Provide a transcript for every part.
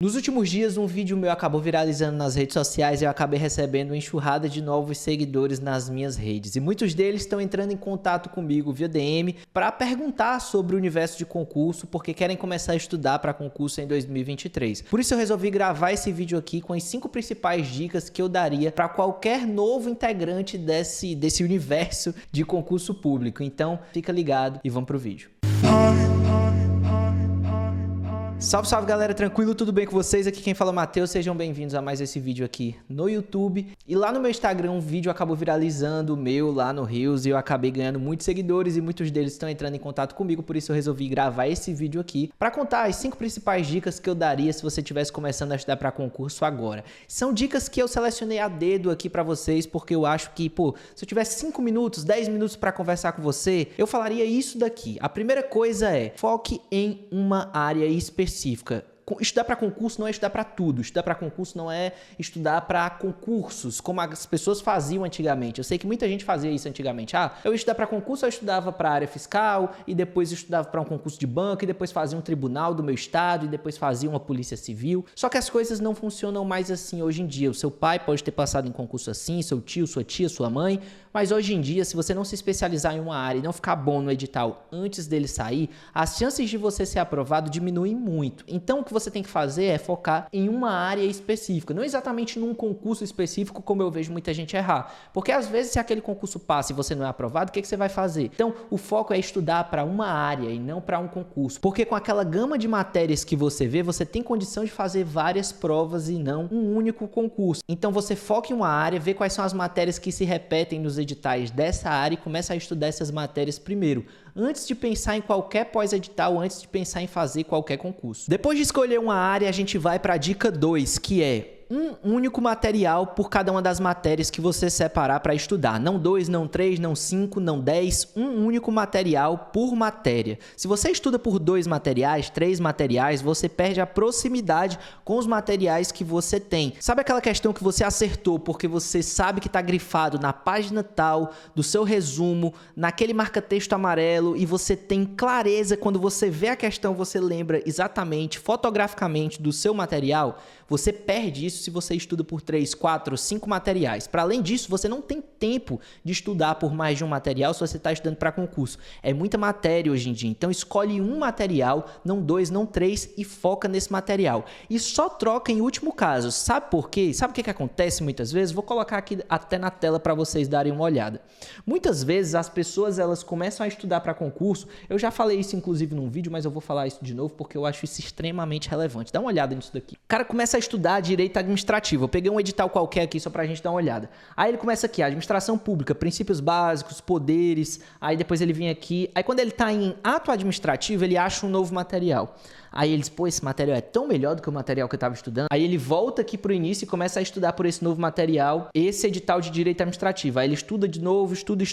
Nos últimos dias, um vídeo meu acabou viralizando nas redes sociais e eu acabei recebendo uma enxurrada de novos seguidores nas minhas redes. E muitos deles estão entrando em contato comigo via DM para perguntar sobre o universo de concurso, porque querem começar a estudar para concurso em 2023. Por isso eu resolvi gravar esse vídeo aqui com as 5 principais dicas que eu daria para qualquer novo integrante desse universo de concurso público. Então, fica ligado e vamos pro vídeo. Salve, salve galera, tranquilo? Tudo bem com vocês? Aqui quem fala é o Matheus, sejam bem-vindos a mais esse vídeo aqui no YouTube. E lá no meu Instagram um vídeo acabou viralizando meu lá no Reels e eu acabei ganhando muitos seguidores e muitos deles estão entrando em contato comigo, por isso eu resolvi gravar esse vídeo aqui para contar as 5 principais dicas que eu daria se você estivesse começando a estudar para concurso agora. São dicas que eu selecionei a dedo aqui para vocês porque eu acho que, se eu tivesse 5 minutos, 10 minutos para conversar com você, eu falaria isso daqui. A primeira coisa é, foque em uma área específica. Estudar para concurso não é estudar para tudo. Estudar para concurso não é estudar para concursos, como as pessoas faziam antigamente. Eu sei que muita gente fazia isso antigamente. Eu ia estudar para concurso, eu estudava para a área fiscal, e depois eu estudava para um concurso de banco, e depois fazia um tribunal do meu estado, e depois fazia uma polícia civil. Só que as coisas não funcionam mais assim hoje em dia. O seu pai pode ter passado em concurso assim, seu tio, sua tia, sua mãe, mas hoje em dia, se você não se especializar em uma área e não ficar bom no edital antes dele sair, as chances de você ser aprovado diminuem muito. Então, o que você tem que fazer é focar em uma área específica, não exatamente num concurso específico, como eu vejo muita gente errar. Porque às vezes, se aquele concurso passa e você não é aprovado, o que você vai fazer? Então, o foco é estudar para uma área e não para um concurso. Porque com aquela gama de matérias que você vê, você tem condição de fazer várias provas e não um único concurso. Então, você foca em uma área, vê quais são as matérias que se repetem nos editais dessa área e começa a estudar essas matérias primeiro, antes de pensar em qualquer pós-edital, antes de pensar em fazer qualquer concurso. Depois de escolher uma área, a gente vai para a dica 2, que é um único material por cada uma das matérias que você separar para estudar. Não 2, não 3, não 5, não 10, um único material por matéria. Se você estuda por 2 materiais, 3 materiais, você perde a proximidade com os materiais que você tem. Sabe aquela questão que você acertou porque você sabe que está grifado na página tal do seu resumo, naquele marca-texto amarelo, e você tem clareza quando você vê a questão, você lembra exatamente, fotograficamente do seu material? Você perde isso se você estuda por 3, 4, 5 materiais. Para além disso, você não tem tempo de estudar por mais de um material se você está estudando para concurso. É muita matéria hoje em dia. Então, escolhe um material, não 2, não 3, e foca nesse material. E só troca em último caso. Sabe por quê? Sabe o que acontece muitas vezes? Vou colocar aqui até na tela para vocês darem uma olhada. Muitas vezes, as pessoas elas começam a estudar para concurso. Eu já falei isso, inclusive, num vídeo, mas eu vou falar isso de novo porque eu acho isso extremamente relevante. Dá uma olhada nisso daqui. O cara começa a estudar direito administrativo. Eu peguei um edital qualquer aqui só pra gente dar uma olhada. Aí ele começa aqui, administração pública, princípios básicos, poderes. Aí depois ele vem aqui. Aí quando ele tá em ato administrativo, ele acha um novo material. Aí ele diz, esse material é tão melhor do que o material que eu estava estudando. Aí ele volta aqui pro início e começa a estudar por esse novo material, esse edital de direito administrativo. Aí ele estuda de novo, estuda.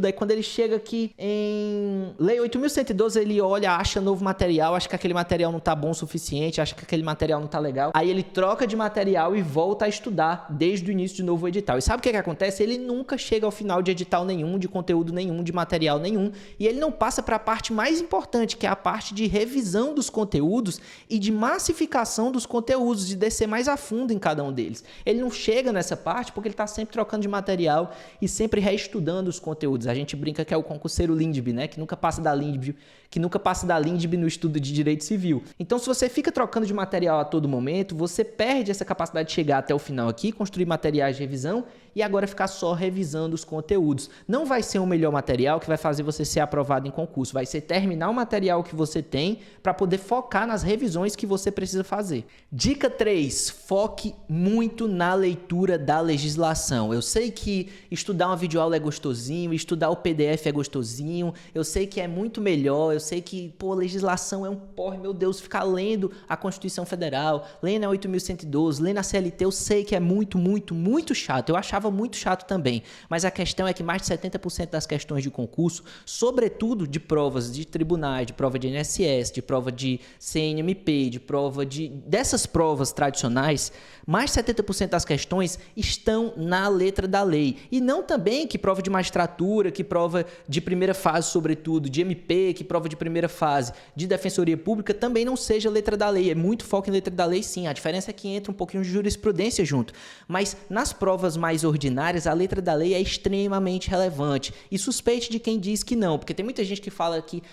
Aí quando ele chega aqui em Lei 8.112, ele olha, acha novo material, acha que aquele material não tá bom o suficiente, acha que aquele material não tá legal. Aí ele troca de material e volta a estudar desde o início de novo edital. E sabe o que acontece? Ele nunca chega ao final de edital nenhum, de conteúdo nenhum, de material nenhum. E ele não passa para a parte mais importante, que é a parte de revisão dos conteúdos e de massificação dos conteúdos, de descer mais a fundo em cada um deles. Ele não chega nessa parte porque ele está sempre trocando de material e sempre reestudando os conteúdos. A gente brinca que é o concurseiro LINDB, né? Que nunca passa da LINDB no estudo de direito civil. Então, se você fica trocando de material a todo momento, você perde essa capacidade de chegar até o final aqui, construir materiais de revisão e agora ficar só revisando os conteúdos. Não vai ser o melhor material que vai fazer você ser aprovado em concurso. Vai ser terminar o material que você tem para poder focar nas revisões que você precisa fazer. Dica 3. Foque muito na leitura da legislação. Eu sei que estudar uma videoaula é gostosinho, estudar o PDF é gostosinho, eu sei que é muito melhor, eu sei que, legislação é um porre, meu Deus, ficar lendo a Constituição Federal, lendo a 8.112, lendo a CLT, eu sei que é muito, muito, muito chato. Eu achava achava muito chato também. Mas a questão é que mais de 70% das questões de concurso, sobretudo de provas de tribunais, de prova de INSS, de prova de CNMP, de prova dessas provas tradicionais, mais de 70% das questões estão na letra da lei. E não também que prova de magistratura, que prova de primeira fase, sobretudo, de MP, que prova de primeira fase de defensoria pública também não seja letra da lei. É muito foco em letra da lei, sim. A diferença é que entra um pouquinho de jurisprudência junto. Mas nas provas mais ordinárias, a letra da lei é extremamente relevante. E suspeite de quem diz que não, porque tem muita gente que fala que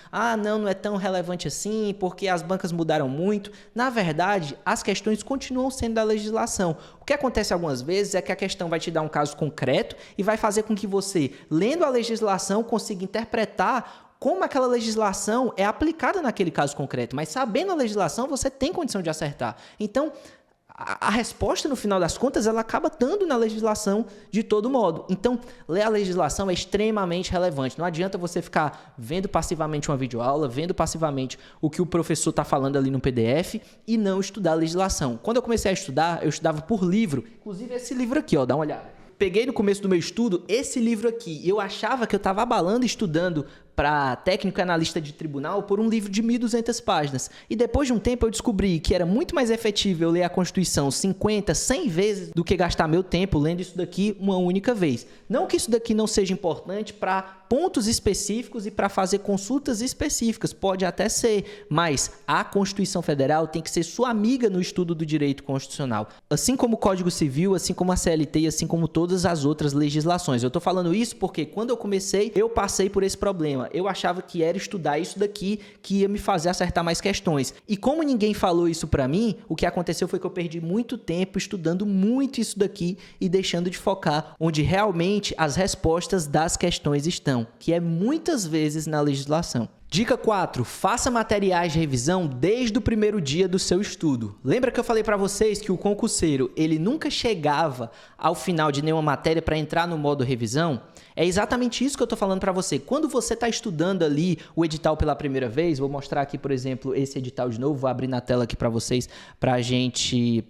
não é tão relevante assim, porque as bancas mudaram muito. Na verdade, as questões continuam sendo da legislação. O que acontece algumas vezes é que a questão vai te dar um caso concreto e vai fazer com que você, lendo a legislação, consiga interpretar como aquela legislação é aplicada naquele caso concreto. Mas sabendo a legislação, você tem condição de acertar. Então, a resposta, no final das contas, ela acaba estando na legislação de todo modo. Então, ler a legislação é extremamente relevante. Não adianta você ficar vendo passivamente uma videoaula, vendo passivamente o que o professor está falando ali no PDF e não estudar a legislação. Quando eu comecei a estudar, eu estudava por livro. Inclusive esse livro aqui, ó, dá uma olhada. Peguei no começo do meu estudo esse livro aqui. Eu achava que eu estava abalando estudando para técnico e analista de tribunal por um livro de 1.200 páginas. E depois de um tempo eu descobri que era muito mais efetivo eu ler a Constituição 50, 100 vezes do que gastar meu tempo lendo isso daqui uma única vez. Não que isso daqui não seja importante para pontos específicos e para fazer consultas específicas, pode até ser, mas a Constituição Federal tem que ser sua amiga no estudo do direito constitucional. Assim como o Código Civil, assim como a CLT e assim como todas as outras legislações. Eu estou falando isso porque quando eu comecei, eu passei por esse problema. Eu achava que era estudar isso daqui que ia me fazer acertar mais questões. E como ninguém falou isso pra mim, o que aconteceu foi que eu perdi muito tempo estudando muito isso daqui e deixando de focar onde realmente as respostas das questões estão, que é muitas vezes na legislação. Dica 4. Faça materiais de revisão desde o primeiro dia do seu estudo. Lembra que eu falei para vocês que o concurseiro, ele nunca chegava ao final de nenhuma matéria para entrar no modo revisão? É exatamente isso que eu estou falando para você. Quando você está estudando ali o edital pela primeira vez, vou mostrar aqui, por exemplo, esse edital de novo, vou abrir na tela aqui para vocês, para a gente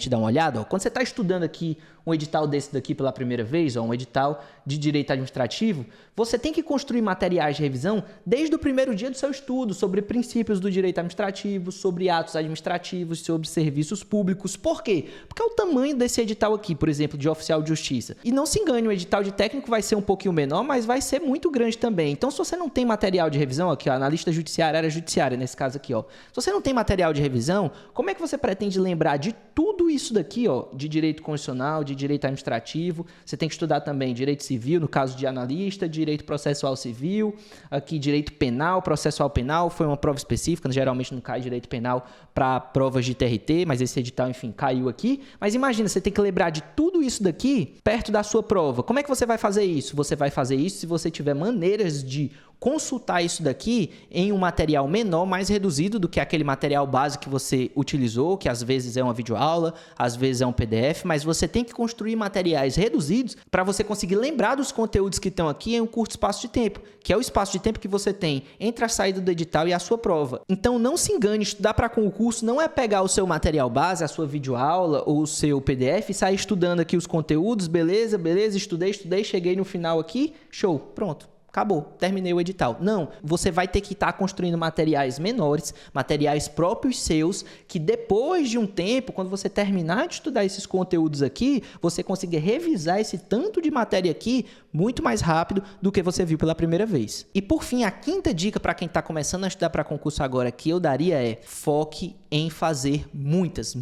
dar uma olhada. Quando você está estudando aqui um edital desse daqui pela primeira vez, um edital de direito administrativo, você tem que construir materiais de revisão desde o primeiro dia do seu estudo, sobre princípios do direito administrativo, sobre atos administrativos, sobre serviços públicos. Por quê? Porque é o tamanho desse edital aqui, por exemplo, de oficial de justiça. E não se engane, o edital de técnico vai ser um pouquinho menor, mas vai ser muito grande também. Então, se você não tem material de revisão, aqui, ó, analista judiciária, área judiciária, nesse caso aqui, ó. Se você não tem material de revisão, como é que você pretende lembrar de tudo isso daqui, ó, de direito constitucional, de direito administrativo? Você tem que estudar também direito civil, no caso de analista, direito processual civil, aqui direito penal, processual penal, foi uma prova específica, geralmente não cai direito penal para provas de TRT, mas esse edital, enfim, caiu aqui. Mas imagina, você tem que lembrar de tudo isso daqui perto da sua prova. Como é que você vai fazer isso? Você vai fazer isso se você tiver maneiras de consultar isso daqui em um material menor, mais reduzido do que aquele material base que você utilizou, que às vezes é uma videoaula, às vezes é um PDF, mas você tem que construir materiais reduzidos para você conseguir lembrar dos conteúdos que estão aqui em um curto espaço de tempo, que é o espaço de tempo que você tem entre a saída do edital e a sua prova. Então não se engane, estudar para concurso não é pegar o seu material base, a sua videoaula ou o seu PDF e sair estudando aqui os conteúdos, beleza, estudei, cheguei no final aqui, show, pronto. Acabou, terminei o edital. Não, você vai ter que estar construindo materiais menores, materiais próprios seus, que depois de um tempo, quando você terminar de estudar esses conteúdos aqui, você consiga revisar esse tanto de matéria aqui muito mais rápido do que você viu pela primeira vez. E por fim, a quinta dica para quem está começando a estudar para concurso agora que eu daria é: foque em fazer muitas.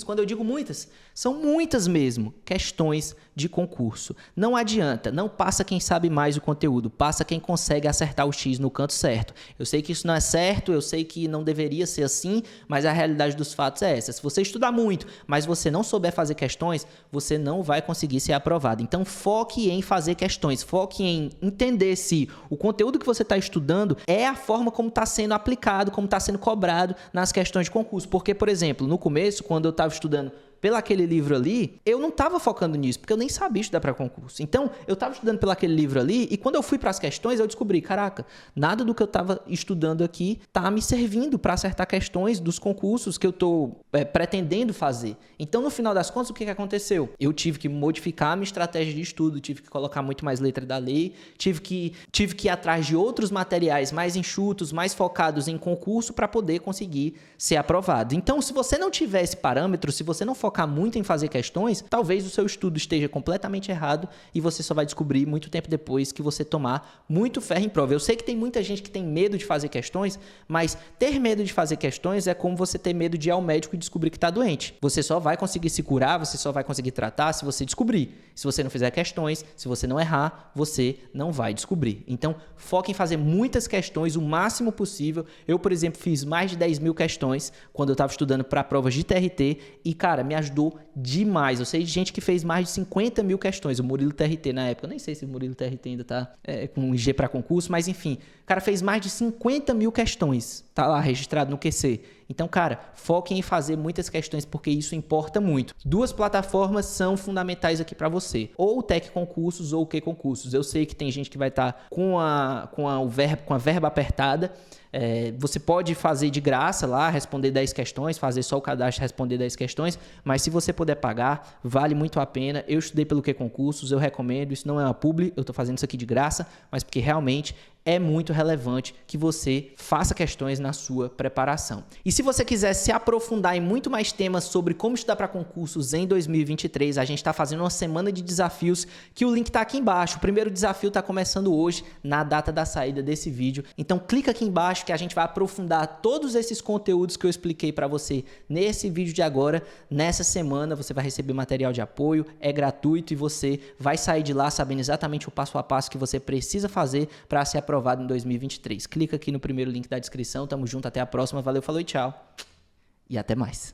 Quando eu digo muitas, são muitas mesmo, questões de concurso. Não adianta, não passa quem sabe mais o conteúdo, passa quem consegue acertar o X no canto certo. Eu sei que isso não é certo, eu sei que não deveria ser assim, mas a realidade dos fatos é essa. Se você estudar muito, mas você não souber fazer questões, você não vai conseguir ser aprovado. Então, foque em fazer questões, foque em entender se o conteúdo que você está estudando é a forma como está sendo aplicado, como está sendo cobrado nas questões de concurso. Porque, por exemplo, no começo, quando eu estava estudando pelaquele livro ali, eu não estava focando nisso, porque eu nem sabia estudar para concurso. Então, eu estava estudando pelaquele livro ali e quando eu fui para as questões, eu descobri, caraca, nada do que eu estava estudando aqui tá me servindo para acertar questões dos concursos que eu estou pretendendo fazer. Então, no final das contas, o que aconteceu? Eu tive que modificar a minha estratégia de estudo, tive que colocar muito mais letra da lei, tive que ir atrás de outros materiais mais enxutos, mais focados em concurso para poder conseguir ser aprovado. Então, se você não tiver esse parâmetro, se você não focar muito em fazer questões, talvez o seu estudo esteja completamente errado e você só vai descobrir muito tempo depois que você tomar muito ferro em prova. Eu sei que tem muita gente que tem medo de fazer questões, mas ter medo de fazer questões é como você ter medo de ir ao médico e descobrir que está doente. Você só vai conseguir se curar, você só vai conseguir tratar se você descobrir. Se você não fizer questões, se você não errar, você não vai descobrir. Então, foque em fazer muitas questões o máximo possível. Eu, por exemplo, fiz mais de 10 mil questões quando eu estava estudando para provas de TRT e, cara, me ajudou demais. Eu sei de gente que fez mais de 50 mil questões. O Murilo TRT na época, eu nem sei se o Murilo TRT ainda tá com IG para concurso, mas enfim, o cara fez mais de 50 mil questões. Tá lá registrado no QC. Então, cara, foquem em fazer muitas questões porque isso importa muito. Duas plataformas são fundamentais aqui para você. Ou o Tec Concursos ou o Q Concursos. Eu sei que tem gente que vai estar com a verba apertada. Você pode fazer de graça lá, responder 10 questões, fazer só o cadastro e responder 10 questões, mas se você puder pagar, vale muito a pena. Eu estudei pelo Q Concursos, eu recomendo. Isso não é uma publi, eu estou fazendo isso aqui de graça, mas porque realmente é muito relevante que você faça questões na sua preparação. E se você quiser se aprofundar em muito mais temas sobre como estudar para concursos em 2023, a gente está fazendo uma semana de desafios que o link está aqui embaixo. O primeiro desafio está começando hoje, na data da saída desse vídeo. Então clica aqui embaixo que a gente vai aprofundar todos esses conteúdos que eu expliquei para você nesse vídeo de agora. Nessa semana você vai receber material de apoio, é gratuito e você vai sair de lá sabendo exatamente o passo a passo que você precisa fazer para se aprovado em 2023. Clica aqui no primeiro link da descrição. Tamo junto, até a próxima. Valeu, falou e tchau. E até mais.